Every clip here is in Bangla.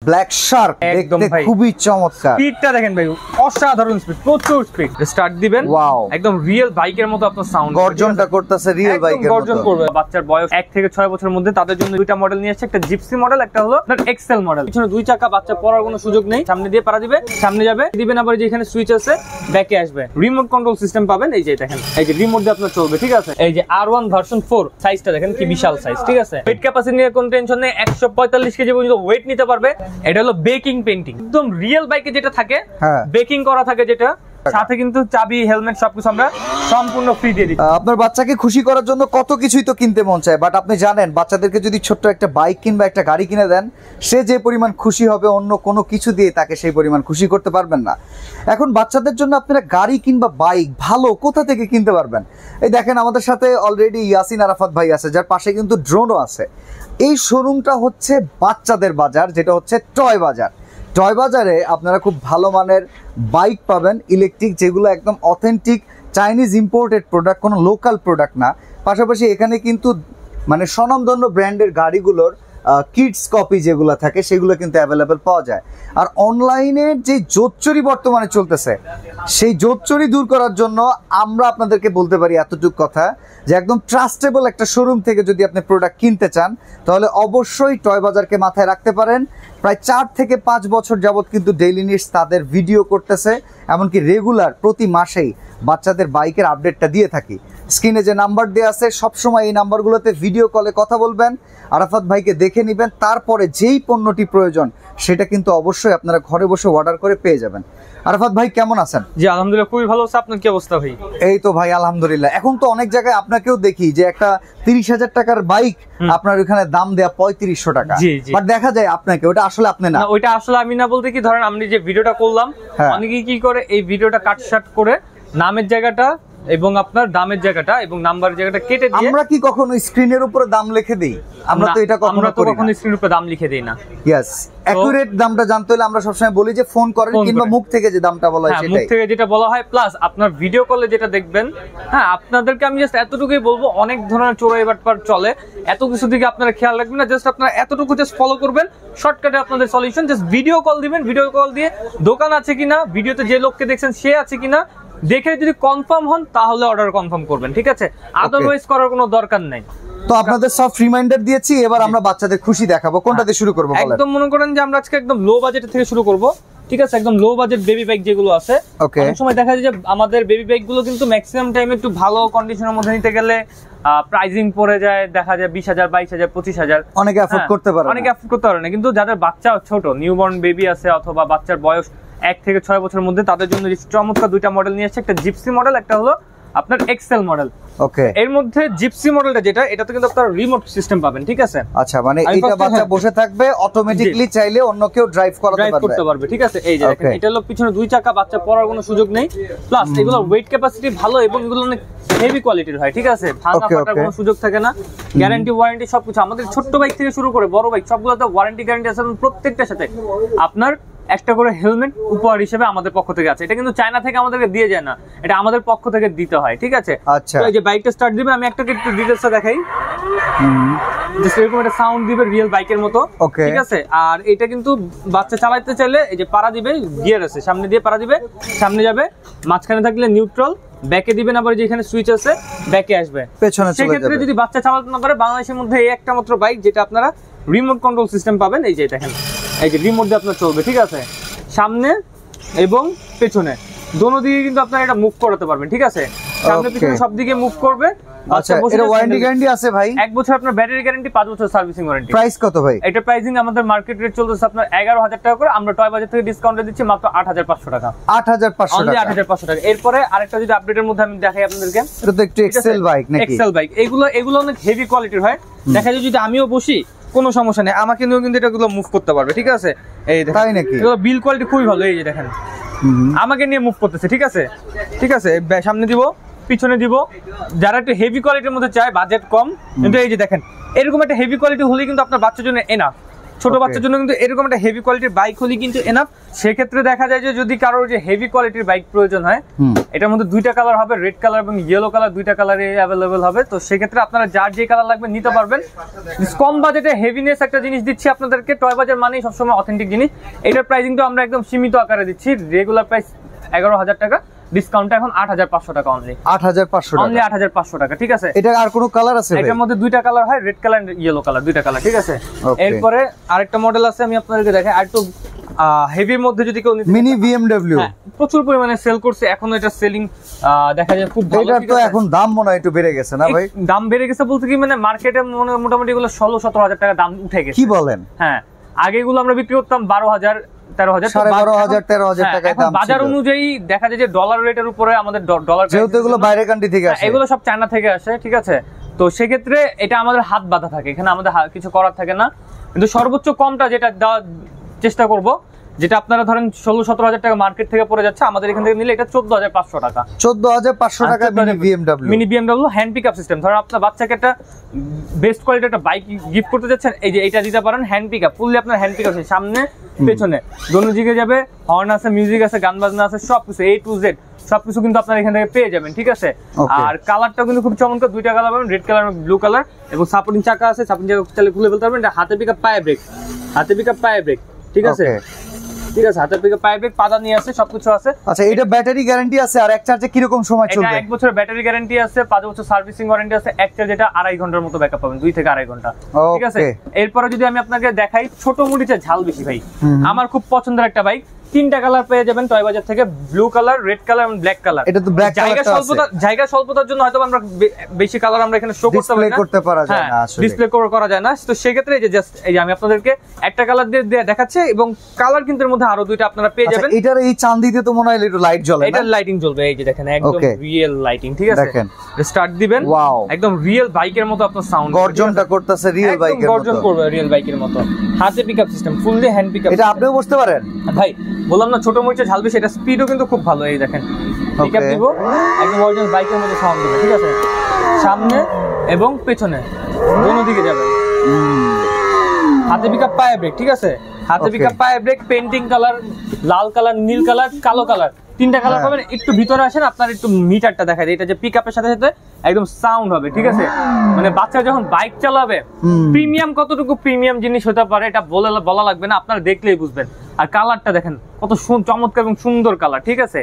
ব্ল্যাক শার্ক, দেখতে খুবই চমৎকার। স্পিডটা দেখেন ভাই, অসাধারণ স্পিড, প্রচুর স্পিড। স্টার্ট দিবেন, ওয়াও, একদম রিয়েল বাইকের মতো আপনার সাউন্ড, গর্জনটা করতেছে রিয়েল বাইকের মতো। গর্জন করবে। বাচ্চার বয়স 1 থেকে 6 বছরের মধ্যে, তাদের জন্য দুইটা মডেল নিয়ে আসছে, একটা জিপসি মডেল, একটা হলো আপনার এক্সেল মডেল। পিছনে দুই চাকা, বাচ্চা পড়ার কোনো সুযোগ নেই, সামনে দিয়ে পারা দিবে, সামনে যাবে, দিবেন আবার যেখানে সুইচ আছে ব্যাকে আসবে, রিমোট কন্ট্রোল সিস্টেম পাবেন। এই যে দেখেন, এই যে রিমোট দিয়ে আপনার চলবে, ঠিক আছে। এই যে R1 ভার্সন 4, সাইজটা দেখেন কি বিশাল সাইজ, ঠিক আছে। ওয়েট ক্যাপাসিটি নিয়ে কোনো টেনশন নেই, 145 কেজি পর্যন্ত ওয়েট নিতে পারবে। এটা হলো বেকিং পেইন্টিং, একদম রিয়েল বাইকে যেটা থাকে বেকিং করা থাকে, যেটা সাথে কিন্তু চাবি, হেলমেট সবকিছু আমরা সম্পূর্ণ ফ্রি দিয়ে দিই। আপনার বাচ্চাকে খুশি করার জন্য কত কিছুই তো কিনতে মন চায়, বাট আপনি জানেন বাচ্চাদেরকে যদি ছোট্ট একটা বাইক কিংবা একটা গাড়ি কিনে দেন, সে যে পরিমাণ খুশি হবে অন্য কোনো কিছু দিয়ে তাকে সেই পরিমাণ খুশি করতে পারবেন না। এখন বাচ্চাদের জন্য আপনারা গাড়ি কিংবা বাইক ভালো কোথা থেকে কিনতে পারবেন? এই দেখেন আমাদের সাথে অলরেডি ইয়াসিন আরাফাত ভাই আছে, যার পাশে কিন্তু ড্রোনও আছে। এই শোরুমটা হচ্ছে বাচ্চাদের বাজার, যেটা হচ্ছে টয় বাজার। টয় বাজারে আপনারা খুব ভালো মানের বাইক পাবেন ইলেকট্রিক, যেগুলো একদম অথেন্টিক চাইনিজ ইম্পোর্টেড প্রোডাক্ট, কোনো লোকাল প্রোডাক্ট না। পাশাপাশি এখানে কিন্তু মানে স্বনামধন্য ব্র্যান্ডের গাড়িগুলোর কিডস কপি যেগুলো থাকে সেগুলো কিন্তু অ্যাভেলেবেল পাওয়া যায়। আর অনলাইনের যে জোচ্চুরি বর্তমানে চলতেছে, সেই জোচ্চুরি দূর করার জন্য আমরা আপনাদেরকে বলতে পারি এতটুকু কথা, যে একদম ট্রাস্টেবল একটা শোরুম থেকে যদি আপনি প্রোডাক্ট কিনতে চান, তাহলে অবশ্যই টয় বাজারকে মাথায় রাখতে পারেন। প্রায় 4 থেকে 5 বছর যাবৎ কিন্তু ডেইলি নিডস তাদের ভিডিও করতেছে, এমনকি রেগুলার প্রতি মাসেই বাচ্চাদের বাইকের আপডেটটা দিয়ে থাকি। স্ক্রিনে যে নাম্বার দেওয়া আছে সবসময় এই নাম্বারগুলোতে ভিডিও কলে কথা বলবেন, আরাফাত ভাইকে দেখে নেবেন, তারপরে যেই পণ্যটি প্রয়োজন সেটা কিন্তু অবশ্যই আপনারা ঘরে বসে অর্ডার করে পেয়ে যাবেন। আরাফাত ভাই কেমন আছেন? জি আলহামদুলিল্লাহ খুবই ভালো আছে, আপনার কি অবস্থা ভাই? এই তো ভাই আলহামদুলিল্লাহ। এখন তো অনেক জায়গায় আপনাকেও দেখি যে একটা 30,000 টাকার বাইক আপনার ওখানে দাম দেয়া 3500 টাকা, বাট দেখা যায় আপনাকে ওটা আসলে আপনি না। ওইটা আসলে আমি না, বলতে কি ধরেন আমি যে ভিডিওটা করলাম, অনেকে কি করে এই ভিডিওটা কাটছাট করে নামের জায়গাটা এবং আপনার দামের জায়গাটা এবং নাম্বারের জায়গাটা কেটে দিয়ে, আমরা কি কখনো স্ক্রিনের উপরে দাম লিখে দেই? আমরা তো এটা কখনো স্ক্রিনের উপরে দাম লিখে দেই না। यस, অ্যাকুরেট দামটা জানতে হলে আমরা সবসময় বলি যে ফোন করেন, কিংবা মুখ থেকে যে দামটা বলা হয় সেটাই, মুখ থেকে যেটা বলা হয়, প্লাস আপনার ভিডিও কলে যেটা দেখবেন। হ্যাঁ, আপনাদেরকে আমি জাস্ট এতটুকুই বলবো, অনেক ধরনের চোরাই বাটপার চলে, এত কিছু দিকে আপনারা খেয়াল রাখবেন না, জাস্ট আপনারা এতটুকু জাস্ট ফলো করবেন, শর্টকাটে আপনাদের সলিউশন। জাস্ট ভিডিও কল দিবেন, ভিডিও কল দিয়ে দোকান আছে কিনা, ভিডিওতে যে লোককে দেখছেন সে আছে কিনা দেখে যদি কনফার্ম হন তাহলে অর্ডার কনফার্ম করবেন, ঠিক আছে? আদারওয়াইজ করার কোনো দরকার নাই। তো আপনাদের সব রিমাইন্ডার দিয়েছি, এবার আমরা বাচ্চাদের খুশি দেখাবো। কোনটা দিয়ে শুরু করব? একদম মনে করেন যে আমরা আজকে একদম লো বাজেট থেকে শুরু করব, ঠিক আছে? একদম লো বাজেট বেবি বাইক যেগুলো আছে, অনেক সময় দেখা যায় যে আমাদের বেবি বাইক গুলো কিন্তু ম্যাক্সিমাম টাইমে একটু ভালো কন্ডিশনের মধ্যে নিতে গেলে প্রাইজিং পড়ে যায়, দেখা যায় 20,000, 22,000, 25,000, অনেকে অ্যাফোর্ড করতে পারে, অনেকে অ্যাফোর্ড করতে পারে না। কিন্তু যাদের বাচ্চা ছোট, নিউবর্ন বেবি আছে, অথবা বাচ্চার বয়স 1 থেকে 6 বছরের মধ্যে, তাদের জন্য চমৎকার দুইটা মডেল নিয়ে আসছে, একটা জিপসি মডেল, একটা হলো আপনার এক্সেল মডেল। ওকে, এর মধ্যে জিপসি মডেলটা যেটা, এটাতে কিন্তু আপনারা রিমোট সিস্টেম পাবেন, ঠিক আছে? আচ্ছা, মানে এটা বাচ্চা বসে থাকবে, অটোমেটিক্যালি চাইলে অন্য কেউ ড্রাইভ করতে পারবে, ঠিক আছে? এই যে দেখেন, এটা হলো পিছনে দুই চাকা, বাচ্চা পড়ার কোনো সুযোগ নেই, প্লাস এগুলো ওয়েট ক্যাপাসিটি ভালো এবং এগুলো অনেক হেভি কোয়ালিটির হয়, ঠিক আছে? ভাঙা ফাটার কোনো সুযোগ থাকে না, গ্যারান্টি ওয়ারেন্টি সবকিছু। আমাদের ছোট্ট বাইক থেকে শুরু করে বড় বাইক সবগুলোতে ওয়ারেন্টি গ্যারান্টি আছে, প্রত্যেকটার সাথে আপনার একটা করে হেলমেট উপহার হিসেবে আমাদের পক্ষ থেকে আছে। এটা কিন্তু চায়না থেকে আমাদেরকে দিয়ে যায় না, এটা আমাদের পক্ষ থেকে দিতে হয়, ঠিক আছে? আচ্ছা, এই যে বাইকটা স্টার্ট দিবে, আমি একটা একটু ডিটেইলসটা দেখাই। জাস্ট এরকম একটা সাউন্ড দিবে রিয়েল বাইকের মতো, ঠিক আছে? আর এটা কিন্তু বাচ্চা চালাতে চাইলে এই যে পাড়া দিবে, গিয়ার আছে, সামনে দিয়ে পাড়া দিবে, সামনে যাবে, মাঝখানে থাকলে নিউট্রাল, ব্যাকে দিবেন, আবার যেখানে সুইচ আছে ব্যাকে আসবে, পেছনে চলে যাবে। সেক্ষেত্রে যদি বাচ্চা চালাতে না পারে, বাংলাদেশের মধ্যে এই একটা মাত্র বাইক যেটা আপনারা রিমোট কন্ট্রোল সিস্টেম পাবেন। এই যে দেখেন, এই যে রিমোট দিয়ে আপনার চলবে, ঠিক আছে? সামনে এবং পেছনে দোনো দিকে কিন্তু আপনারা এটা মুভ করাতে পারবেন, ঠিক আছে? সামনে পিছনে সব দিকে মুভ করবে। আচ্ছা, এর ওয়ারেন্টি গ্যারান্টি আছে ভাই? 1 বছর আপনার ব্যাটারি গ্যারান্টি, 5 বছর সার্ভিসিং ওয়ারেন্টি। প্রাইস কত ভাই? এটা প্রাইসিং আমাদের মার্কেট রেট চলতেছে আপনার 11,000 টাকা করে, আমরা টয় বাজার থেকে ডিসকাউন্টে দিচ্ছি মাত্র 8,500 টাকা। 8,500 টাকা, 8,500 টাকা। এরপরে আরেকটা যদি আপডেটের মধ্যে আমি দেখাই আপনাদেরকে, এটা তো একটু এক্সেল বাইক নাকি? এক্সেল বাইক, এগুলো অনেক হেভি কোয়ালিটির হয়। দেখা যায় যদি আমিও বসি কোনো সমস্যা নেই, আমাকে নিয়েও কিন্তু এটাগুলো মুভ করতে পারবে, ঠিক আছে? এই দেখেন, তাই নাকি? এগুলো বিল কোয়ালিটি খুবই ভালো। এই যে দেখেন, আমাকে নিয়ে মুভ করতেছে, ঠিক আছে? ঠিক আছে, সামনে দিব, পিছনে দিব। যারা একটু হেভি কোয়ালিটির মধ্যে চায়, বাজেট কম, কিন্তু এই যে দেখেন, এরকম একটা হেভি কোয়ালিটি হলেই কিন্তু আপনার বাচ্চার জন্য এনাফ। ছোট বাচ্চার জন্য কিন্তু এরকম একটা হেভি কোয়ালিটির বাইক হলে কিন্তু এনাফ। সেক্ষেত্রে দেখা যায় যে যদি কারোর যে হেভি কোয়ালিটির বাইক প্রয়োজন হয়, এটার মধ্যে দুইটা কালার হবে, রেড কালার এবং ইয়েলো কালার, দুইটা কালারে অ্যাভেলেবেল হবে। তো সেক্ষেত্রে আপনারা যার যে কালার লাগবে নিতে পারবেন। কম বাজেটে হেভিনেস একটা জিনিস দিচ্ছি আপনাদেরকে। টয় বাজার মানেই সবসময় অথেন্টিক জিনিস। এটার প্রাইসিং তো আমরা একদম সীমিত আকারে দিচ্ছি। রেগুলার প্রাইস 11,000 টাকা, ডিসকাউন্ট এখন 8,500 টাকা অনলি। 8,500 টাকা, অনলি 8,500 টাকা, ঠিক আছে। এটা আর কোনো কালার আছে ভাই? এটার মধ্যে দুইটা কালার হয়, red colour and yellow colour, দুইটা কালার, ঠিক আছে। এরপরে আরেকটা মডেল আছে, আমি আপনাদেরকে দেখাই। আর একটু হেভির মধ্যে যদি কেউ নিতে, মিনি বিএমডব্লিউ প্রচুর পরিমাণে সেল করছে, এখন এটা সেলিং দেখা যায় খুব ভালো। এটা তো এখন দাম মনে হয় একটু বেড়ে গেছে না ভাই? দাম বেড়ে গেছে বলতে কি, মানে মার্কেটে মোটামুটি এগুলো 16-17 টাকা দাম উঠে গেছে। কি বলেন? হ্যাঁ, আগে এগুলো আমরা বিক্রি করতাম 12,000, 13,000, 13,000 টাকায় দাম। বাজার অনুযায়ী দেখা যায় যে ডলার রেটের উপরে আমাদের ডলার, যেহেতু এগুলো বাইরের কান্ট্রি থেকে আসে, এগুলো সব চায়না থেকে আসে, ঠিক আছে। তো সেক্ষেত্রে এটা আমাদের হাত বাঁধা থাকে, এখানে আমাদের কিছু করার থাকে না। কিন্তু সর্বোচ্চ কমটা যেটা দেওয়ার চেষ্টা করব, যেটা আপনারা ধরেন 16-17 টাকা মার্কেট থেকে পড়ে যাচ্ছে, আমাদের এখান থেকে নিলে এটা 14,500 টাকা। 14,500 টাকা mini BMW hand pickup system. ধরেন আপনার বাচ্চাকে একটা বেস্ট কোয়ালিটির একটা বাইক গিফট করতে যাচ্ছেন, এই যে এটা দিতে পারেন, হ্যান্ড পিকআপ, ফুললি আপনার হ্যান্ড পিকআপ আছে, সামনে পেছনে দোনো দিকে যাবে, হর্ন আছে, মিউজিক আছে, গান বাজনা আছে, সবকিছু A to Z সবকিছু কিন্তু আপনারা এখান থেকে পেয়ে যাবেন, ঠিক আছে। আর কালারটাও কিন্তু খুব চমৎকার, দুইটা কালার পাবেন, রেড কালার এবং ব্লু কালার, এবং সাপোর্টিং চাকা আছে, সাপোর্টিং চাকা চাইলে খুলে ফেলতে পারবেন। এটা হাতে পিকআপ পায়ে ব্রেক, হাতে পিকআপ পায়ে ব্রেক, ঠিক আছে, ঠিক আছে। হাতের পিকআপ পায়ে ব্রেক, পাদা নিয়ে আছে, সবকিছু আছে। আচ্ছা, এটা ব্যাটারি গ্যারান্টি আছে? আর এক চার্জে কি রকম সময় চলবে? এটা 1 বছরের ব্যাটারি গ্যারান্টি আছে, 5 বছর সার্ভিসিং ওয়ারেন্টি আছে। এক চার্জ এটা 2.5 ঘন্টার মতো ব্যাকআপ পাবেন, 2 থেকে 2.5 ঘন্টা, ঠিক আছে। এরপরে যদি আমি আপনাকে দেখাই ছোট মরিচের ঝাল বেশি ভাই, আমার খুব পছন্দের একটা বাইক। 3টা কালার পেয়ে যাবেন টয় বাজার থেকে, ব্লু কালার, রেড কালার এবং ব্ল্যাক কালার। এটা তো ব্ল্যাক কালারটা আছে। জায়গা স্বল্পতার জন্য হয়তো আমরা বেশি কালার আমরা এখানে শো করতে পারা যায় না, আসলে ডিসপ্লে করা যায় না। তো সেই ক্ষেত্রে এই যে জাস্ট এই যে আমি আপনাদেরকে একটা কালার দিয়ে দেখাচ্ছি, এবং কালার কিন্তু এর মধ্যে আরো দুইটা আপনারা পেয়ে যাবেন। এটার এই চাঁদিতে তো মনে হয় একটু লাইট জ্বলে না? এটার লাইটিং জ্বলবে, এই যে দেখেন, একদম রিয়েল লাইটিং, ঠিক আছে। দেখেন, স্টার্ট দিবেন, একদম রিয়েল বাইকের মতো আপনার সাউন্ড, গর্জনটা করতেছে রিয়েল বাইকের মতো, গর্জন করবে রিয়েল বাইকের মতো। হাতে pickup system, fully hand pickup. এটা আপনিও বসতে পারেন ভাই, বললাম না ছোট মরিচে ঝাল বেশি, এটা স্পিডও কিন্তু খুব ভালো। এই দেখেন, পিকআপ দিব, একদম অরিজিনাল বাইকের মতো সাউন্ড দিবে, ঠিক আছে। সামনে এবং পেছনে দোনো দিকে যাবে। হাতে পিকআপ পায়ে ব্রেক, ঠিক আছে। হাতে পিকআপ পায়ে ব্রেক, পেন্টিং কালার, লাল কালার, নীল কালার, কালো কালার, 3টা কালার পাবেন। একটু ভিতরে আসেন, আপনার একটু মিটারটা দেখায়, এটা যে পিকআপের সাথে সাথে একদম সাউন্ড হবে, ঠিক আছে। মানে বাচ্চা যখন বাইক চালাবে, প্রিমিয়াম কতটুকু প্রিমিয়াম জিনিস হতে পারে এটা বলা লাগবে না, আপনারা দেখলেই বুঝবেন। আর কালারটা দেখেন কত চমৎকার এবং সুন্দর কালার, ঠিক আছে।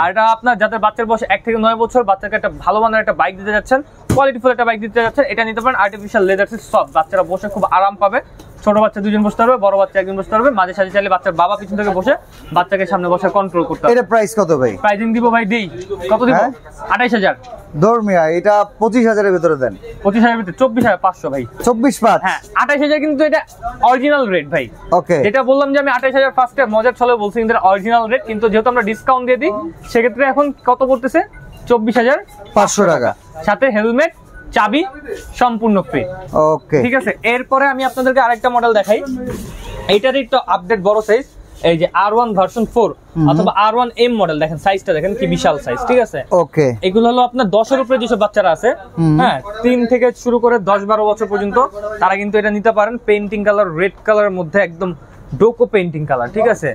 আর এটা আপনার যাদের বাচ্চার বয়স 1 থেকে 9 বছর, বাচ্চাকে একটা ভালো মানের একটা বাইক দিতে যাচ্ছেন, কোয়ালিটিফুল একটা বাইক দিতে যাচ্ছেন, এটা নিতে পারেন। আর্টিফিশিয়াল লেদার সিট সব, বাচ্চারা বসে খুব আরাম পাবে। ছোট বাচ্চা 2 জন বসতে পারবে, বড় বাচ্চা 1 জন বসতে পারবে। মাঝে সাঝে চাইলে বাচ্চার বাবা পিছন থেকে বসে বাচ্চাকে সামনে বসে কন্ট্রোল করতে পারবে। এটা প্রাইস কত ভাই? প্রাইসিং দিব ভাই, দেই কত দিব? 28,000। ধর্মিয়া, এটা 25,000 এর ভিতরে দেন। 25,000 এর ভিতরে 24,500 ভাই। 24,500? হ্যাঁ, 28,000 কিন্তু এটা অরিজিনাল রেট ভাই। ওকে, যেটা বললাম যে আমি 28,000 ফার্স্টে মজার ছলে বলছি, কিন্তু অরিজিনাল রেট। কিন্তু যেহেতু আমরা ডিসকাউন্ট দিয়ে দিই, সেক্ষেত্রে এখন কত পড়তেছে? 24,500 টাকা, সাথে হেলমেট, চাবি, সম্পূর্ণ ফ্রি। ওকে, ঠিক আছে। এরপরে আমি আপনাদেরকে আরেকটা মডেল দেখাই, এইটার একটু আপডেট বড় সাইজ, এই যে R1 ভার্সন 4 অথবা R1M মডেল। দেখেন সাইজটা, দেখেন কি বিশাল সাইজ, ঠিক আছে। ওকে, এগুলো হলো আপনার 10 এর উপরে যেসব বাচ্চারা আছে, হ্যাঁ, 3 থেকে শুরু করে 10-12 বছর পর্যন্ত, তারা কিন্তু এটা নিতে পারেন। পেইন্টিং কালার, রেড কালারের মধ্যে একদম ডোকো পেইন্টিং কালার, ঠিক আছে।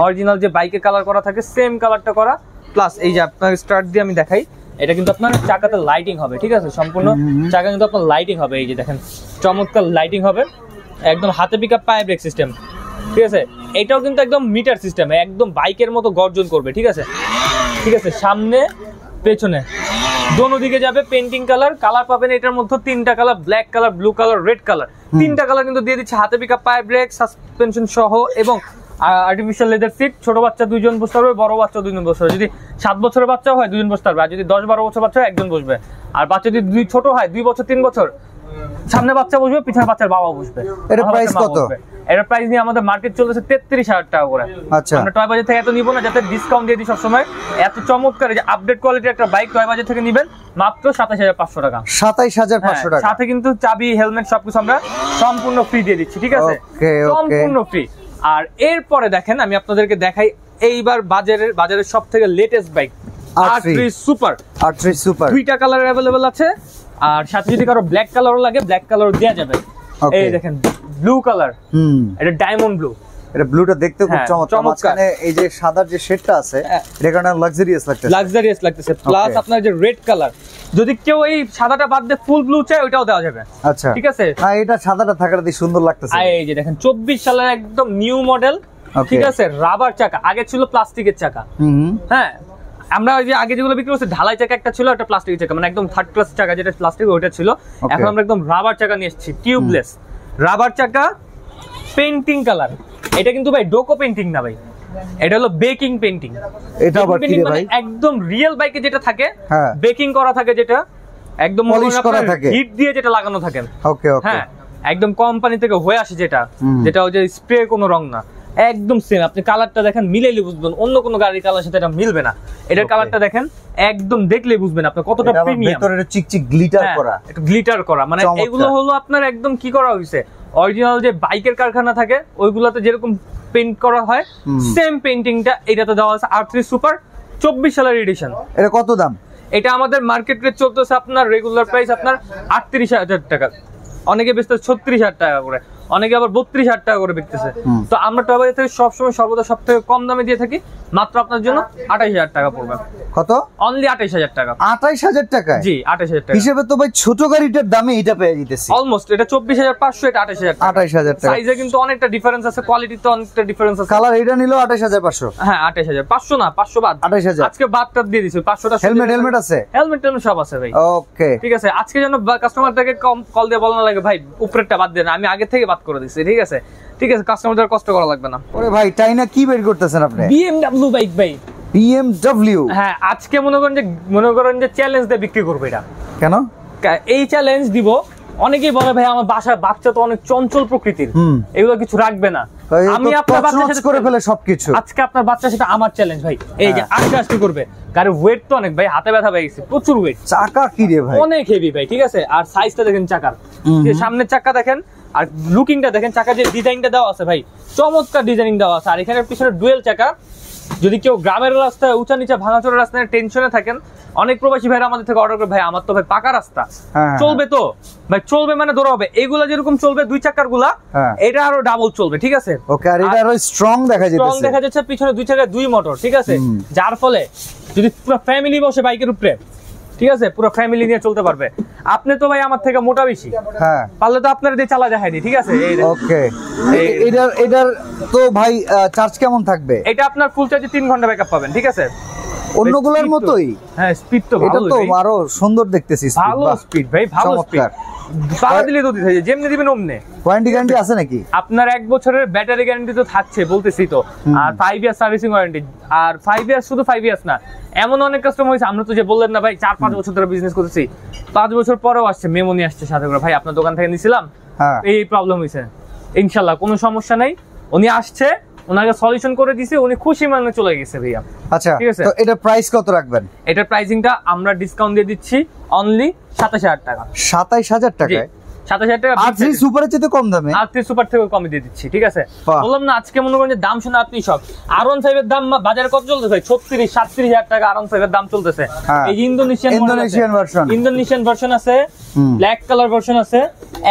অরিজিনাল যে বাইকে কালার করা থাকে সেম কালারটা করা, প্লাস এই যে আপনার স্টার্ট দিয়ে আমি দেখাই, এটা কিন্তু আপনার চাকাতে লাইটিং হবে, ঠিক আছে। সম্পূর্ণ চাকা কিন্তু আপনার লাইটিং হবে, এই যে দেখেন চমৎকার লাইটিং হবে। একদম হাতে পিকআপ পায়ে ব্রেক সিস্টেম, ঠিক আছে। এটাও কিন্তু একদম মিটার সিস্টেম, একদম বাইকের মতো গর্জন করবে, ঠিক আছে। ঠিক আছে, সামনে পেছনে দোনো দিকে যাবে। পেইন্টিং কালার পাবেন এটার মধ্যে 3টা colour, black colour, blue colour, red colour, 3টা কালার কিন্তু দিয়ে দিচ্ছে। হাতে পিকআপ পায়ে ব্রেক, সাসপেনশন সহ, এবং আর্টিফিশিয়াল লেদার সিট। ছোট বাচ্চা 2 জন বসতে পারবে, বড় বাচ্চা 2 জন বসতে পারবে। যদি 7 বছরের বাচ্চা হয় 2 জন বসতে পারবে, আর যদি 10-12 বছর বাচ্চা হয় 1 জন বসবে। আর বাচ্চা যদি ছোট হয় 2 বছর 3 বছর, সামনে বাচ্চা বসবে, পিছনে বাচ্চার বাবা বসবে। এর প্রাইস কত? এর প্রাইস নিয়ে আমাদের মার্কেট চলতেছে 33,000 টাকা করে। আচ্ছা, আমরা টয় বাজার থেকে এত নিব না, যাতে ডিসকাউন্ট দিয়ে দিই সবসময়। এত চমৎকার যে আপডেট কোয়ালিটির একটা বাইক টয় বাজার থেকে নেবেন মাত্র 27,500 টাকা। 27,500 টাকা, সাথে কিন্তু চাবি, হেলমেট সবকিছু আমরা সম্পূর্ণ ফ্রি দিয়ে দিচ্ছি, ঠিক আছে, সম্পূর্ণ ফ্রি। আর এরপরে দেখেন আমি আপনাদেরকে দেখাই এইবার বাজারের সব থেকে latest bike R3 super. R3 super 2টা কালার अवेलेबल আছে, আর সাথে যদি কারো ব্ল্যাক কালারও লাগে ব্ল্যাক কালারও দেয়া যাবে। এই দেখেন ব্লু কালার, এটা ডায়মন্ড ব্লু। এটা ব্লুটা দেখতে খুব চমৎকার, মাঝখানে এই যে সাদার যে শেডটা আছে এটা কারণে লাক্সারিয়াস লাগতেছে, প্লাস আপনার যে রেড কালার, যদি কেউ এই সাদাটা বাদ দিয়ে ফুল ব্লু চায় ওইটাও দেওয়া যাবে। আচ্ছা ঠিক আছে, হ্যাঁ এটা সাদাটা থাকাটা দিয়ে সুন্দর লাগতেছে। এই যে দেখেন 24 সালের একদম নিউ মডেল, ঠিক আছে, রাবার চাকা, আগে ছিল প্লাস্টিকের চাকা। হ্যাঁ, আমরা ওই যে আগে যেগুলো বিক্রি করছি ঢালাই চাকা একটা ছিল, একটা প্লাস্টিকের চাকা, মানে একদম থার্ড ক্লাস চাকা যেটা প্লাস্টিক ওইটা ছিল। এখন আমরা একদম রাবার চাকা নিয়ে এসেছি, টিউবলেস রাবার চাকা, পেইন্টিং কালার। এটা কিন্তু ভাই ডোকো পেইন্টিং না ভাই, এটা হলো বেকিং পেইন্টিং। এটা আবার কি রে ভাই? একদম রিয়েল বাইকে যেটা থাকে বেকিং করা থাকে, যেটা একদম পলিশ করা থাকে, হিট দিয়ে যেটা লাগানো থাকে। ওকে ওকে, হ্যাঁ একদম কোম্পানি থেকে হয়ে আসে, যেটা ওই যে স্প্রে কোনো রং না, একদম সেম। আপনি কালারটা দেখেন, মিলাইলে বুঝবেন, অন্য কোনো গাড়ির কালার সাথে এটা মিলবে না। এটার কালারটা দেখেন, একদম দেখলে বুঝবেন আপনি কতটা প্রিমিয়াম। ভিতরে চিকচিক গ্লিটার করা, একটু গ্লিটার করা, মানে এগুলো হলো আপনার একদম কি করা হয়েছে, অরিজিনাল যে বাইকের কারখানা থাকে ওইগুলোতে যেরকম পেইন্ট করা হয় সেম পেইন্টিংটা এটাতে দেওয়া আছে। R3 সুপার 24 সালের এডিশন। এটা কত দাম? এটা আমাদের মার্কেট রেট চলতেছে আপনার রেগুলার প্রাইস আপনার 38,000 টাকা, অনেকে বেচতেছে 36,000 টাকা করে, অনেকে আবার 32,000 টাকা করে বিকতেছে। তো আমরা টয়বাজার থেকে সবসময় সর্বদা সব থেকে কম দামে দিয়ে থাকি, মাত্র আপনার জন্য 28,000 টাকা পড়বে। কত? অনলি 28,000 টাকা। 28,000 টাকা? জি 28,000 টাকা হিসেবে তো ভাই ছোট গাড়িটার দামে এটা পেয়ে যেতেছি অলমোস্ট। এটা 24,500, এটা 28,000 টাকা। সাইজে কিন্তু অনেকটা ডিফারেন্স আছে, কোয়ালিটিতে অনেকটা ডিফারেন্স আছে। কালার এটা নিলো 28,500। হ্যাঁ 28,500 না, 500 বাদ, 28,000 আজকে বাদটা দিয়ে দিছি। 500টা হেলমেট আছে, হেলমেট সব আছে ভাই। ওকে ঠিক আছে, আজকে যেন কাস্টমারটাকে কল দিয়ে বলা না লাগে ভাই উপরেরটা বাদ দেন, আমি আগে থেকে বাদ করে দিছি। ঠিক আছে ঠিক আছে, কাস্টমারদের কষ্ট করা লাগবে না। ওরে ভাই টাইনা কি বের করতেছেন আপনি? BMW বাইক ভাই, BMW। হ্যাঁ আজকে মনে করেন যে চ্যালেঞ্জ দিয়ে বিক্রি করবে। এটা কেন এই চ্যালেঞ্জ দিব? অনেকেই বলে ভাই আমার বাসার বাচ্চা তো অনেক চঞ্চল প্রকৃতির, এগুলো কিছু রাখবে না, আমি আপনার বাচ্চার সাথে করে ফেলে সবকিছু। আজকে আপনার বাচ্চার সাথে আমার চ্যালেঞ্জ ভাই, এই যে আস্তে আস্তে করবে। গাড়ির ওয়েট তো অনেক ভাই, হাতে ব্যথা পেয়ে গেছে, প্রচুর ওয়েট। চাকা কি রে ভাই? অনেক হেভি ভাই। ঠিক আছে, আর সাইজটা দেখেন চাকার, সামনের চাকা দেখেন আর লুকিংটা দেখেন, চাকার যে ডিজাইনটা দেওয়া আছে ভাই চমৎকার ডিজাইনিং দেওয়া আছে। আর এখানে পিছনে ডুয়েল চাকা। যদি কেউ গ্রামের রাস্তায় উঁচা নিচা ভাঙাচোরা রাস্তায় টেনশনে থাকেন, অনেক প্রবাসী ভাইরা আমাদের থেকে অর্ডার করে, ভাই আমার তো ভাই পাকা রাস্তা চলবে, তো ভাই চলবে মানে ধরো হবে, এগুলা যেরকম চলবে দুই চাকার গুলা, এটা আরো ডাবল চলবে। ঠিক আছে, ওকে। আর এটা আরো স্ট্রং দেখা যাচ্ছে, পিছনে দুই চাকায় দুই মোটর। ঠিক আছে, যার ফলে যদি পুরো ফ্যামিলি বসে বাইকের উপরে, ঠিক আছে, পুরো ফ্যামিলি নিয়ে চলতে পারবে। আপনি তো ভাই আমার থেকে মোটা বেশি, হ্যাঁ পারলে তো আপনার দিয়ে চালা দেখায়নি। ঠিক আছে, ওকে। এটার তো ভাই চার্জ কেমন থাকবে? এটা আপনার ফুল চার্জে 3 ঘন্টা ব্যাকআপ পাবেন। ঠিক আছে, অন্যগুলোর মতোই। হ্যাঁ স্পিড তো ভালো, এটা তো আরো সুন্দর দেখতেছি। ভালো স্পিড ভাই, ভালো স্পিড। পাওয়া দিলে তো দিতে যেমনি দিবেন অমনে। ওয়ারেন্টি গ্যারান্টি আছে নাকি? আপনার 1 বছরের ব্যাটারি গ্যারান্টি তো থাকছে, বলতেছি তো। আর 5 ইয়ার সার্ভিসিং ওয়ারেন্টি। আর 5 ইয়ার শুধু 5 ইয়ার্স না, এমন অনেক কাস্টমার হয়েছে, আমরা তো যে বললেন না ভাই 4-5 বছর ধরে বিজনেস করতেছি, 5 বছর পরেও আসছে, মেমো নিয়ে আসছে সাথে করে, ভাই আপনার দোকান থেকে নিছিলাম, এই প্রবলেম হয়েছে, ইনশাল্লাহ কোনো সমস্যা নাই। উনি আসছে, ওনাকে সলিউশন করে দিয়েছে, উনি খুশি মানে চলে গেছে ভাইয়া। আচ্ছা ঠিক আছে, তো এটা প্রাইস কত রাখবেন? এটার প্রাইসিংটা আমরা ডিসকাউন্ট দিয়ে দিচ্ছি অনলি 27,000 টাকা। 27,000 টাকায়? 27,000 টাকা। R3 সুপারের চেয়ে কম দামে? R3 সুপার থেকে কমে দিয়ে দিচ্ছি। ঠিক আছে, বললাম না আজকে মনে করেন যে দাম শুনে আপনি সব। R15 এর দাম বাজারে কত চলতেছে ভাই? 36-37,000 টাকা R15 এর দাম চলতেছে। এই ইন্দোনেশিয়ান ভার্সন আছে, ব্ল্যাক কালার ভার্সন আছে,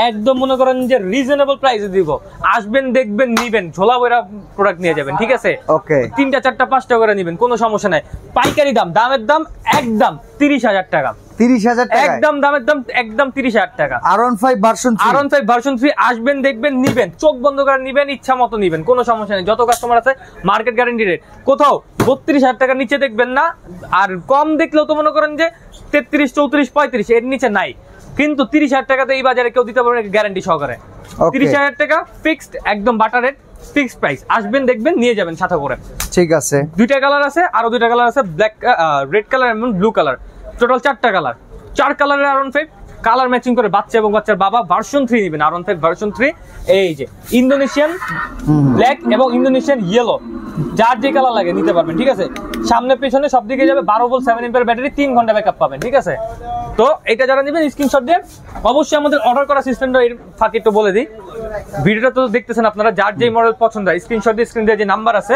একদম মনে করেন যে রিজনেবল প্রাইসে দিব। আসবেন, দেখবেন, নিবেন, ঝোলা বইরা প্রোডাক্ট নিয়ে যাবেন। ঠিক আছে, ওকে, 3টা 4টা 5টা করে নিবেন, কোনো সমস্যা নাই। পাইকারি দাম, দামের দাম একদম 30,000 টাকা। 30,000 টাকা একদম, দামের দাম একদম 30,000 টাকা। R15 ভার্সন 3 আসবেন, দেখবেন, নিবেন, চোখ বন্ধ করে নিবেন, ইচ্ছা মতো নিবেন, কোনো সমস্যা নেই। যত কাস্টমার আছে মার্কেট গ্যারান্টি রেট, কোথাও 32,000 টাকার নিচে দেখবেন না। আর কম দেখলেও তো মনে করেন যে 33, 34, 35 এর নিচে নাই। কিন্তু 30,000 টাকাতে এই বাজারে কেউ দিতে পারবে গ্যারান্টি সহকারে। 30,000 টাকা ফিক্সড, একদম বাটার রেট, ফিক্সড প্রাইস। আসবেন, দেখবেন, নিয়ে যাবেন সাথে করে। ঠিক আছে, 2টা কালার আছে, আরো 2টা কালার আছে, ব্ল্যাক, রেড কালার এবং ব্লু কালার, টোটাল 4টা কালার। 4 কালারের R15 কালার ম্যাচিং করে বাচ্চা এবং বাচ্চার বাবা ভার্সন 3 নেবেন। R15 ভার্সন 3, এই যে ইন্দোনেশিয়ান ব্ল্যাক এবং ইন্দোনেশিয়ান ইয়েলো, যার যে কালার লাগে নিতে পারবেন। ঠিক আছে, সামনে পেছনে সব দিকে যাবে, 12 ভোল্ট 7 এম্পিয়ার ব্যাটারি, 3 ঘন্টা ব্যাকআপ পাবেন। ঠিক আছে, তো এটা যারা নেবেন স্ক্রিনশট দিয়ে অবশ্যই আমাদের অর্ডার করা সিস্টেমটা এর ফাঁকে একটু বলে দিই। ভিডিওটা তো দেখতেছেন আপনারা, যার যেই মডেল পছন্দ হয় স্ক্রিনশট দিয়ে, স্ক্রিন দিয়ে যে নাম্বার আছে,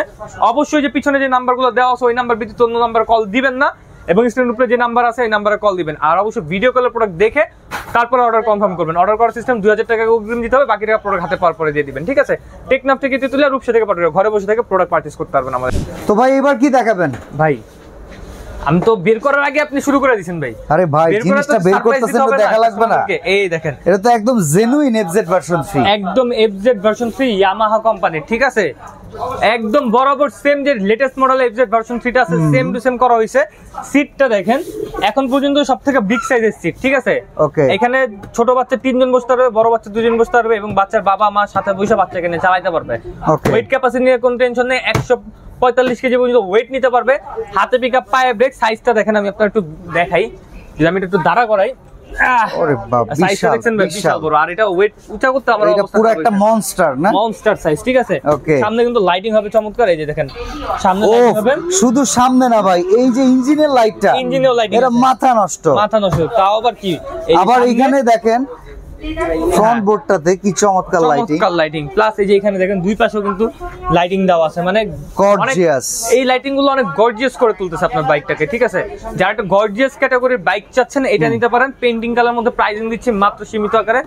অবশ্যই যে পিছনে যে নাম্বারগুলো দেওয়া আছে ওই নাম্বার ব্যতীত অন্য নাম্বার কল দিবেন না। এবং স্ক্রিনের উপরে যে নাম্বার আছে এই নাম্বারে কল দিবেন। আর অবশ্যই ভিডিও কলের প্রোডাক্ট দেখে তারপরে অর্ডার কনফার্ম করবেন। অর্ডার করার সিস্টেম 2000 টাকা অগ্রিম দিতে হবে, বাকি টাকা প্রোডাক্ট হাতে পাওয়ার পরে দিয়ে দিবেন, ঠিক আছে? টেকনাফ থেকে তেতুলিয়া, রূপসা থেকে পাঠাবেন, ঘরে বসে থেকে প্রোডাক্ট পারচেজ করতে পারবেন আমাদের। তো ভাই এবার কি দেখাবেন? ভাই আমি তো বের করার আগে আপনি শুরু করে দিয়েছেন ভাই। আরে ভাই জিনিসটা বের করতেছেন তো দেখা লাগবে না? এই দেখেন, এটা তো একদম জেনুইন এফজেড ভার্সন 3, একদম এফজেড ভার্সন 3 ইয়ামাহা কোম্পানি, ঠিক আছে? একদম বরাবর সেম যে লেটেস্ট মডেল এফজেড ভার্সন 3টা আছে সেম টু সেম করা হয়েছে। সিটটা দেখেন এখন পর্যন্ত সবথেকে বিগ সাইজের সিট, ঠিক আছে? ওকে, এখানে ছোট বাচ্চা 3 জন বসতে পারবে, বড় বাচ্চা 2 জন বসতে পারবে এবং বাচ্চার বাবা মা সাথে বসে বাচ্চাকে নিয়ে চালাতে পারবে। ওয়েট ক্যাপাসিটি নিয়ে কোনো টেনশন নেই, 145 কেজি পর্যন্ত ওয়েট নিতে পারবে। হাতে পিকআপ, পায়ে ব্রেক। সাইজটা দেখেন, আমি আপনার একটু দেখাই, যদি আমি একটু দাঁড়া করাই। ওরে বাপ, সাইজটা দেখছেন বিশাল বড়। আর এটা ওয়েট উঁচা করতে আমার অবস্থা পুরো একটা মনস্টার না? মনস্টার সাইজ, ঠিক আছে? সামনে কিন্তু লাইটিং হবে চমৎকার, এই যে দেখেন সামনে লাইটিং হবে। শুধু সামনে না ভাই, এই যে ইঞ্জিনের লাইটটা, ইঞ্জিনের লাইটিং এটা মাথা নষ্ট, মাথা নষ্ট। তাও আবার কি, আবার এখানে দেখেন ফ্রন্ট বোর্ডটাতে কি চমৎকার লাইটিং, প্লাস এই যে এখানে দেখেন দুই পাশেও কিন্তু লাইটিং দেওয়া আছে, মানে গর্জিয়াস। এই লাইটিং গুলো অনেক গর্জিয়াস করে তুলতেছে আপনার বাইকটাকে, ঠিক আছে? যারা একটা গর্জিয়াস ক্যাটাগরির বাইক চাচ্ছেন এটা নিতে পারেন। পেইন্টিং কালার মধ্যে প্রাইসিং দিচ্ছি মাত্র সীমিত আকারে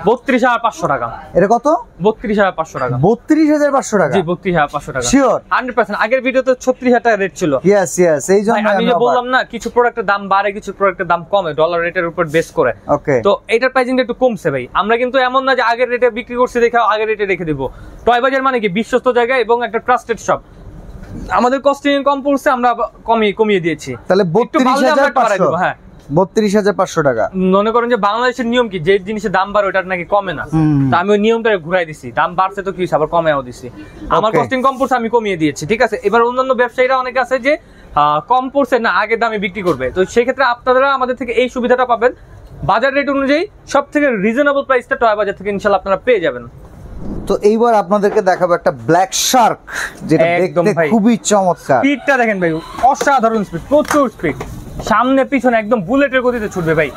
32,500 টাকা। এটা কত? 32,500 টাকা। 32,500 টাকা? জি, 32,500 টাকা শিওর 100%। আগের ভিডিওতে 36,000 টাকা রেট ছিল। ইয়েস ইয়েস, এই জন্য আমি যে বললাম না, কিছু প্রোডাক্টের দাম বাড়ে, কিছু প্রোডাক্টের দাম কমে ডলার রেটের উপর বেস করে। ওকে, তো এটার প্রাইসিংটা একটু কমছে ভাই। আমরা কিন্তু এমন না যে আগের রেটে বিক্রি করছি দেখে আগের রেটে রেখে দিব। টয় বাজার মানে কি বিশ্বস্ত জায়গা এবং একটা ট্রাস্টেড শপ। আমাদের কস্টিং কম পড়ছে, আমরা কমিয়ে দিয়েছি। তাহলে 32,500। হ্যাঁ, 32,500 টাকা। মনে করেন যে বাংলাদেশের নিয়ম কি, যে জিনিসের দাম বাড়ে ওটার নাকি কমে না, তো আমি ওই নিয়মটা ঘুরাই দিছি। দাম বাড়ছে তো কি আবার কমেও দিছি। আমার কস্টিং কম পড়ছে, আমি কমিয়ে দিয়েছি, ঠিক আছে? এবার অন্যান্য ব্যবসায়ীরা অনেকে আছে যে কম পড়ছে না, আগের দামে বিক্রি করবে। তো সেই ক্ষেত্রে আপনারা আমাদের থেকে এই সুবিধাটা পাবেন। বাজার রেট অনুযায়ী সব থেকে রিজনেবল প্রাইসটা টয় বাজার থেকে ইনশাআল্লাহ আপনারা পেয়ে যাবেন। তো এইবার আপনাদেরকে দেখাবো একটা ব্ল্যাক শার্ক, যেটা দেখতে খুবই চমৎকার। স্পিডটা দেখেন ভাই, অসাধারণ স্পিড, প্রচুর স্পিড। সামনে পিছনে একদম বুলেটের গতিতে ছুটবে ভাই,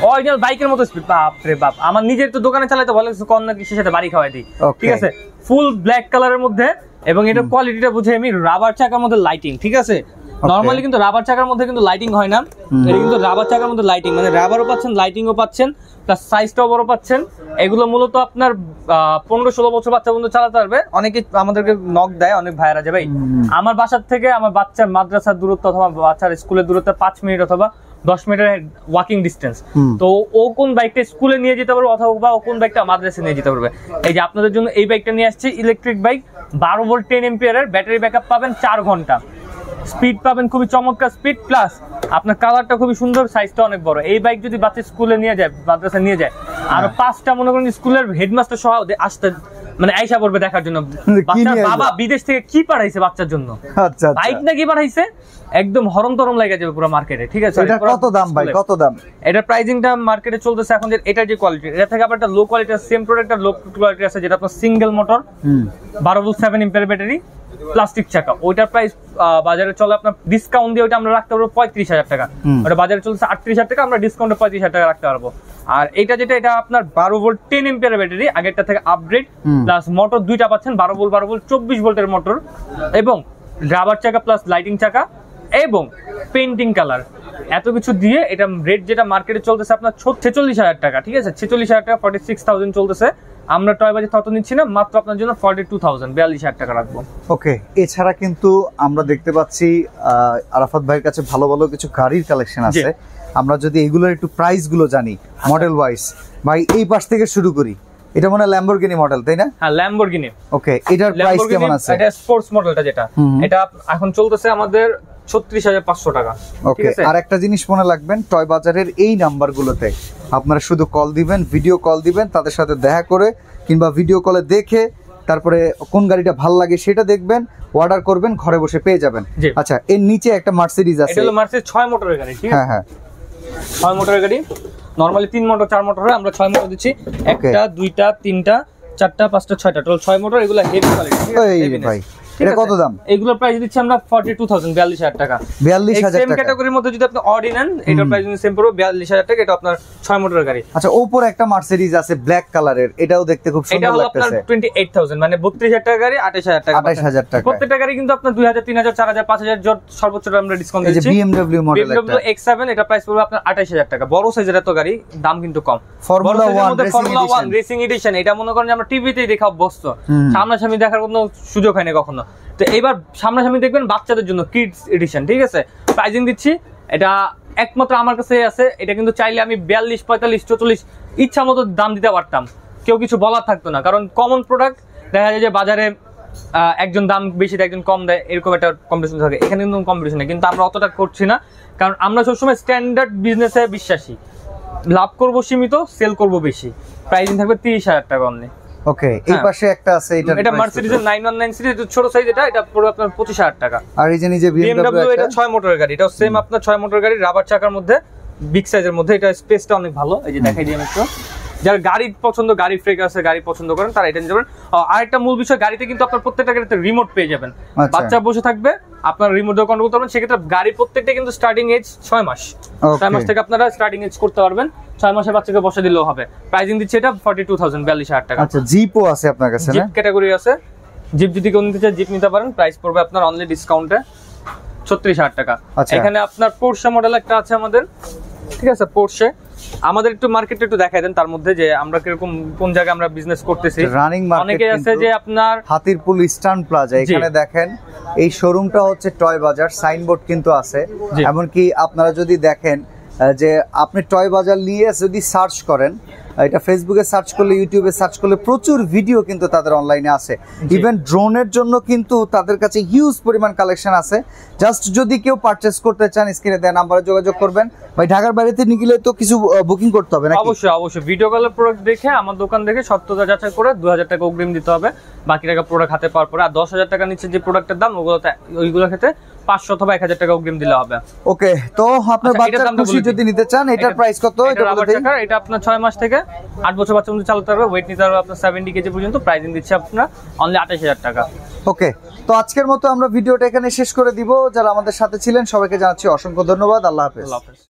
অরিজিনাল বাইকের মতো স্পিড। বাপ রে বাপ, আমার নিজের তো দোকানে চালাতে ভালো লাগছে, কন্যা কৃষির সাথে বাড়ি খাওয়াই দিই, ঠিক আছে? ফুল ব্ল্যাক কালারের মধ্যে, এবং এটার কোয়ালিটিটা বুঝে আমি রাবার চাকার মধ্যে লাইটিং, ঠিক আছে? নরমালি কিন্তু রাবার চাকার মধ্যে কিন্তু লাইটিং হয় না, এটা কিন্তু রাবার চাকার মধ্যে লাইটিং, মানে রাবারও পাচ্ছেন, লাইটিংও পাচ্ছেন, প্লাস সাইজটাও বড় পাচ্ছেন। এগুলো মূলত আপনার 15-16 বছর বাচ্চা বন্ধু চালাতে পারবে। অনেকে আমাদেরকে নক দেয়, অনেক ভাইরা যে ভাই আমার বাসার থেকে আমার বাচ্চার মাদ্রাসার দূরত্ব অথবা বাচ্চার স্কুলের দূরত্ব 5 মিনিট অথবা 10 মিনিটের ওয়াকিং ডিস্টেন্স, তো ও কোন বাইকটা স্কুলে নিয়ে যেতে পারবে অথবা ও কোন বাইকটা মাদ্রাসায় নিয়ে যেতে পারবে। এই যে আপনাদের জন্য এই বাইকটা নিয়ে আসছে, ইলেকট্রিক বাইক, 12 ভোল্ট 10 এম্পিয়ারের ব্যাটারি ব্যাকআপ পাবেন 4 ঘন্টা, স্পিড পাবেন খুবই চমৎকার স্পিড, প্লাস আপনার কালারটা খুবই সুন্দর, সাইজটা অনেক বড়। এই বাইক যদি বাচ্চা স্কুলে নিয়ে যায়, মাদ্রাসা নিয়ে যায়, আর 5টা মনে করেন স্কুলের হেডমাস্টার সহ আসতে মানে আয়শা পড়বে দেখার জন্য বাচ্চার বাবা বিদেশ থেকে কি পাঠাইছে বাচ্চার জন্য, বাইক না কি পাঠাইছে, একদম হরম তরম লাগা যাবে পুরো মার্কেটে, ঠিক আছে? এটা কত দাম ভাই, কত দাম? এটা প্রাইসিংটা মার্কেটে চলতেছে এখন যে এটার যে কোয়ালিটি, এটা থেকে আবার একটা লো কোয়ালিটি আছে, সেম প্রোডাক্টের লো কোয়ালিটি আছে, যেটা আপনার single motor 12 volt 7 ampere battery, plastic চাকা। ওইটার প্রাইস বাজারে চলে আপনার ডিসকাউন্ট দিয়ে ওইটা আমরা রাখতে পারবো 35,000 টাকা। ওটা বাজারে চলছে 38,000 টাকা, আমরা ডিসকাউন্টে 35,000 টাকা রাখতে পারবো। আর এটা যেটা, এটা আপনার 12 ভোল্ট 10 এম্পিয়ার ব্যাটারি, আগেরটা থেকে আপগ্রেড, প্লাস মোটর দুইটা পাচ্ছেন, 12 ভোল্ট 24 ভোল্টের মোটর, এবং রাবার চাকা প্লাস লাইটিং চাকা এবং পেইন্টিং কালার, এত কিছু দিয়ে এটা রেট যেটা মার্কেটে চলতেছে আপনার 46,000 টাকা, ঠিক আছে? 46,000 টাকা, 46,000 চলতেছে। আমরা টয় বাজার তত নিচ্ছি না, মাত্র আপনার জন্য 42,000 42,000 টাকা রাখবো। ওকে, এছাড়া কিন্তু আমরা দেখতে পাচ্ছি আরাফাত ভাইয়ের কাছে ভালো ভালো কিছু গাড়ির কালেকশন আছে। আমরা যদি এগুলোর একটু প্রাইস গুলো জানি মডেল ওয়াইজ, ভাই এই পাশ থেকে শুরু করি। এটা মনে হয় ল্যাম্বরগিনি মডেল, তাই না? হ্যাঁ, ল্যাম্বরগিনি। ওকে, এটার প্রাইস কেমন আছে? এটা স্পোর্টস মডেলটা যেটা, এটা এখন চলতেছে আমাদের 36,500 টাকা। ওকে, আর একটা জিনিস মনে রাখবেন, টয় বাজারের এই নাম্বারগুলোতে আপনারা শুধু কল দিবেন, ভিডিও কল দিবেন, তাদের সাথে দেখা করে কিংবা ভিডিও কলে দেখে তারপরে কোন গাড়িটা ভালো লাগে সেটা দেখবেন, অর্ডার করবেন, ঘরে বসে পেয়ে যাবেন। আচ্ছা, এর নিচে একটা মার্সিডিজ আছে, এটা হলো মার্সিডিজ 6 মোটরের গাড়ি, ঠিক আছে? হ্যাঁ হ্যাঁ, 6 মোটরের গাড়ি। নরমালি 3 মোটর 4 মোটর হয়, আমরা 6 মোটর দিচ্ছি। একটা, দুইটা, তিনটা, চারটা, পাঁচটা, 6টা, টোটাল 6 মোটর। এগুলো হেভি কোয়ালিটি, ঠিক আছে? ভাই এটা কত দাম? এগুলোর প্রাইস দিচ্ছি আমরা 42000 42000 টাকা। 42000 সেম টাকা ক্যাটাগরির মধ্যে যদি আপনি অডি নেন এটার প্রাইস সেম পড়বে 42000 টাকা। এটা আপনার 6 মোটরের গাড়ি। আচ্ছা, ওপরে একটা মার্সিডিজ আছে ব্ল্যাক কালারের, এটাও দেখতে খুব এটা সুন্দর হলো আপনার লাগতেছে। 28000 মানে 32000 টাকা গাড়ি 28000 টাকা। 28000 টাকা। প্রত্যেকটা গাড়ি কিন্তু আপনার 2000 3000 4000 5000 সর্বোচ্চ আমরা ডিসকাউন্ট এই যে দিচ্ছি। BMW মডেল একটা BMW X7 এটা প্রাইস পড়বে আপনার 28000 টাকা। বড় সাইজের এত গাড়ি দাম কিন্তু কম। ফর্মুলা 1 রেসিং এডিশন এটা মনে করেন যে আমরা টিভিতেই দেখা অভ্যস্ত, সামনাসামনি দেখার কোনো সুযোগ হয়নি কখনো। তো এবার সামনাসামনি দেখবেন বাচ্চাদের জন্য কিডস এডিশন, ঠিক আছে? প্রাইজিং দিচ্ছি এটা একমাত্র আমার কাছে আছে। এটা কিন্তু চাইলে আমি 42 45 44 ইচ্ছা মতো দাম দিতে পারতাম, কেউ কিছু বলার থাকতো না। কারণ কমন প্রোডাক্ট দেখা যায় যে বাজারে একজন দাম বেশি দেয় একজন কম দেয়, এরকম একটা কম্পিটিশন থাকে। এখানে কিন্তু কম্পিটিশন নেই, কিন্তু আমরা অতটা করছি না, কারণ আমরা সবসময় স্ট্যান্ডার্ড বিজনেসে বিশ্বাসী। লাভ করব সীমিত, সেল করব বেশি। প্রাইসিং থাকবে 30000 টাকা অনলি। ওকে, এই পাশে একটা আছে, এটা মার্সিডিজ এর 919 সিরিজ, ছোট সাইজ। এটা পড়বে আপনার 25000 টাকা। আর এই যে নিজে BMW এটা 6 মোটরের গাড়ি। এটা সেম আপনার 6 মোটরের গাড়ি, রাবার চাকার মধ্যে, বিগ সাইজের মধ্যে। এটা স্পেসটা অনেক ভালো। এই যে দেখাই দিই আমি একটু। যারা গাড়ি পছন্দ, গাড়ি ফ্রেগার্স গাড়ি পছন্দ করেন তারা এটা নিতে পারেন। আরেকটা মূল বিষয়, গাড়িতে কিন্তু আপনার প্রত্যেকটা গাড়িতে রিমোট পেয়ে যাবেন। বাচ্চা বসে থাকবে, আপনার রিমোট দিয়ে কন্ট্রোল করতে পারবেন। সেক্ষেত্রে গাড়ি প্রত্যেকটা কিন্তু স্টার্টিং এজ 6 মাস। 6 মাস থেকে আপনারা স্টার্টিং এজ করতে পারবেন। 6 মাসের বাচ্চাকে বসে দিলেও হবে। প্রাইসিং দিচ্ছে এটা 42000 42000 টাকা। আচ্ছা, জিপও আছে আপনার কাছে না? জিপ ক্যাটাগরি আছে। জিপ যদি কেউ নিতে চায় জিপ নিতে পারেন। প্রাইস পড়বে আপনার অনলি ডিসকাউন্টে 36000 টাকা। এখানে আপনার পোরশে মডেল একটা আছে আমাদের, ঠিক আছে? পোরশে আমাদের একটু মার্কেটে একটু দেখাই দেন, তার মধ্যে যে আমরা কিরকম কোন জায়গায় আমরা বিজনেস করতেছি। রানিং মার্কেট অনেকে আছে যে আপনার হাতিরপুল ইস্টার্ন প্লাজা, এখানে দেখেন এই শোরুমটা হচ্ছে টয় বাজার, সাইনবোর্ড কিন্তু আছে। এমনকি আপনারা যদি দেখেন যে আপনি টয় বাজার নিয়ে যদি সার্চ করেন, এটা ফেসবুকে সার্চ করলে, ইউটিউবে সার্চ করলে প্রচুর ভিডিও কিন্তু তাদের অনলাইনে আছে। ইভেন ড্রোনের জন্য কিন্তু তাদের কাছে হিউজ পরিমাণ কালেকশন আছে। জাস্ট যদি কেউ পারচেজ করতে চান, স্ক্রিনে দেওয়া নাম্বারে যোগাযোগ করবেন। ভাই, ঢাকার বাইরেতে নিয়ে গেলে তো কিছু বুকিং করতে হবে নাকি? অবশ্যই অবশ্যই ভিডিও কলের প্রোডাক্ট দেখে আমার দোকান দেখে সত্যতা যাচাই করে 2000 টাকা অগ্রিম দিতে হবে। বাকি টাকা প্রোডাক্ট হাতে পাওয়ার পরে। আর 10000 টাকা নিচে যে প্রোডাক্টের দাম ওইগুলো খেতে 500 অথবা 1000 টাকা অগ্রিম দিলে হবে। ওকে, তো আপনার বাচ্চার খুশি যদি নিতে চান, এটার প্রাইস কত? এটা আপনার 6 মাস থেকে 8 বছর বাচ্চা পর্যন্ত চালাতে পারবে। ওয়েট নিতে পারবে আপনার 70 কেজি পর্যন্ত। প্রাইসিং দিচ্ছে আপনার অনলি 28000 টাকা। ওকে, তো আজকের মতো আমরা ভিডিওটা এখানে শেষ করে দিব। যারা আমাদের সাথে ছিলেন সবাইকে জানাচ্ছি অসংখ্য ধন্যবাদ। আল্লাহ হাফেজ।